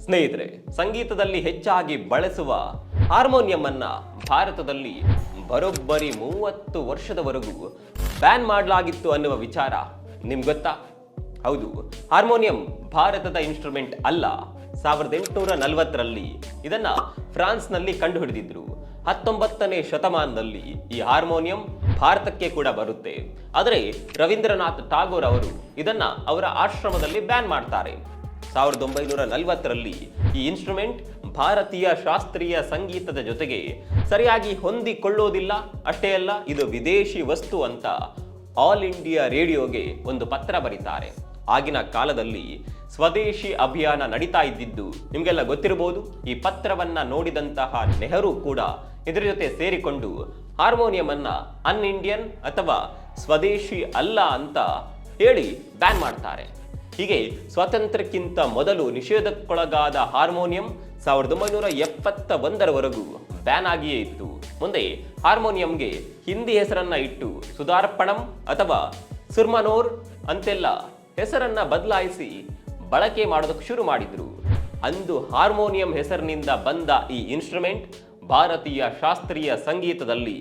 ಸ್ನೇಹಿತರೆ, ಸಂಗೀತದಲ್ಲಿ ಹೆಚ್ಚಾಗಿ ಬಳಸುವ ಹಾರ್ಮೋನಿಯಂ ಅನ್ನ ಭಾರತದಲ್ಲಿ ಬರೋಬ್ಬರಿ 30 ವರ್ಷದವರೆಗೂ ಬ್ಯಾನ್ ಮಾಡಲಾಗಿತ್ತು ಅನ್ನುವ ವಿಚಾರ ನಿಮ್ಗೆ ಗೊತ್ತಾ? ಹೌದು, ಹಾರ್ಮೋನಿಯಂ ಭಾರತದ ಇನ್ಸ್ಟ್ರೂಮೆಂಟ್ ಅಲ್ಲ. 1840ರಲ್ಲಿ ಇದನ್ನ ಫ್ರಾನ್ಸ್ನಲ್ಲಿ ಕಂಡುಹಿಡಿದಿದ್ರು. 19ನೇ ಶತಮಾನದಲ್ಲಿ ಈ ಹಾರ್ಮೋನಿಯಂ ಭಾರತಕ್ಕೆ ಕೂಡ ಬರುತ್ತೆ. ಆದರೆ ರವೀಂದ್ರನಾಥ್ ಟಾಗೋರ್ ಅವರು ಇದನ್ನ ಅವರ ಆಶ್ರಮದಲ್ಲಿ ಬ್ಯಾನ್ ಮಾಡ್ತಾರೆ. 1940ರಲ್ಲಿ ಈ ಇನ್ಸ್ಟ್ರೂಮೆಂಟ್ ಭಾರತೀಯ ಶಾಸ್ತ್ರೀಯ ಸಂಗೀತದ ಜೊತೆಗೆ ಸರಿಯಾಗಿ ಹೊಂದಿಕೊಳ್ಳೋದಿಲ್ಲ. ಅಷ್ಟೇ ಅಲ್ಲ, ಇದು ವಿದೇಶಿ ವಸ್ತು ಅಂತ ಆಲ್ ಇಂಡಿಯಾ ರೇಡಿಯೋಗೆ ಒಂದು ಪತ್ರ ಬರೀತಾರೆ. ಆಗಿನ ಕಾಲದಲ್ಲಿ ಸ್ವದೇಶಿ ಅಭಿಯಾನ ನಡೀತಾ ಇದ್ದಿದ್ದು ನಿಮಗೆಲ್ಲ ಗೊತ್ತಿರಬಹುದು. ಈ ಪತ್ರವನ್ನ ನೋಡಿದಂತಹ ನೆಹರು ಕೂಡ ಇದರ ಜೊತೆ ಸೇರಿಕೊಂಡು ಹಾರ್ಮೋನಿಯಂ ಅನ್ನ ಅನ್ ಇಂಡಿಯನ್ ಅಥವಾ ಸ್ವದೇಶಿ ಅಲ್ಲ ಅಂತ ಹೇಳಿ ಬ್ಯಾನ್ ಮಾಡ್ತಾರೆ. ಹೀಗೆ ಸ್ವಾತಂತ್ರ್ಯಕ್ಕಿಂತ ಮೊದಲು ನಿಷೇಧಕ್ಕೊಳಗಾದ ಹಾರ್ಮೋನಿಯಂ 1971ರವರೆಗೂ ಬ್ಯಾನ್ ಆಗಿಯೇ ಇತ್ತು. ಮುಂದೆ ಹಾರ್ಮೋನಿಯಂಗೆ ಹಿಂದಿ ಹೆಸರನ್ನ ಇಟ್ಟು ಸುಧಾರ್ಪಣಂ ಅಥವಾ ಸುರ್ಮನೋರ್ ಅಂತೆಲ್ಲ ಹೆಸರನ್ನ ಬದಲಾಯಿಸಿ ಬಳಕೆ ಮಾಡೋದಕ್ಕೆ ಶುರು ಮಾಡಿದ್ರು. ಅಂದು ಹಾರ್ಮೋನಿಯಂ ಹೆಸರಿನಿಂದ ಬಂದ ಈ ಇನ್ಸ್ಟ್ರೂಮೆಂಟ್ ಭಾರತೀಯ ಶಾಸ್ತ್ರೀಯ ಸಂಗೀತದಲ್ಲಿ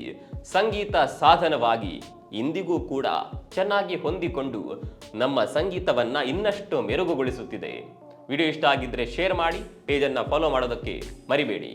ಸಂಗೀತ ಸಾಧನವಾಗಿ ಇಂದಿಗೂ ಕೂಡ ಚೆನ್ನಾಗಿ ಹೊಂದಿಕೊಂಡು ನಮ್ಮ ಸಂಗೀತವನ್ನ ಇನ್ನಷ್ಟು ಮೆರುಗುಗೊಳಿಸುತ್ತಿದೆ. ವಿಡಿಯೋ ಇಷ್ಟ ಆಗಿದ್ರೆ ಶೇರ್ ಮಾಡಿ, ಪೇಜನ್ನು ಫಾಲೋ ಮಾಡೋದಕ್ಕೆ ಮರಿಬೇಡಿ.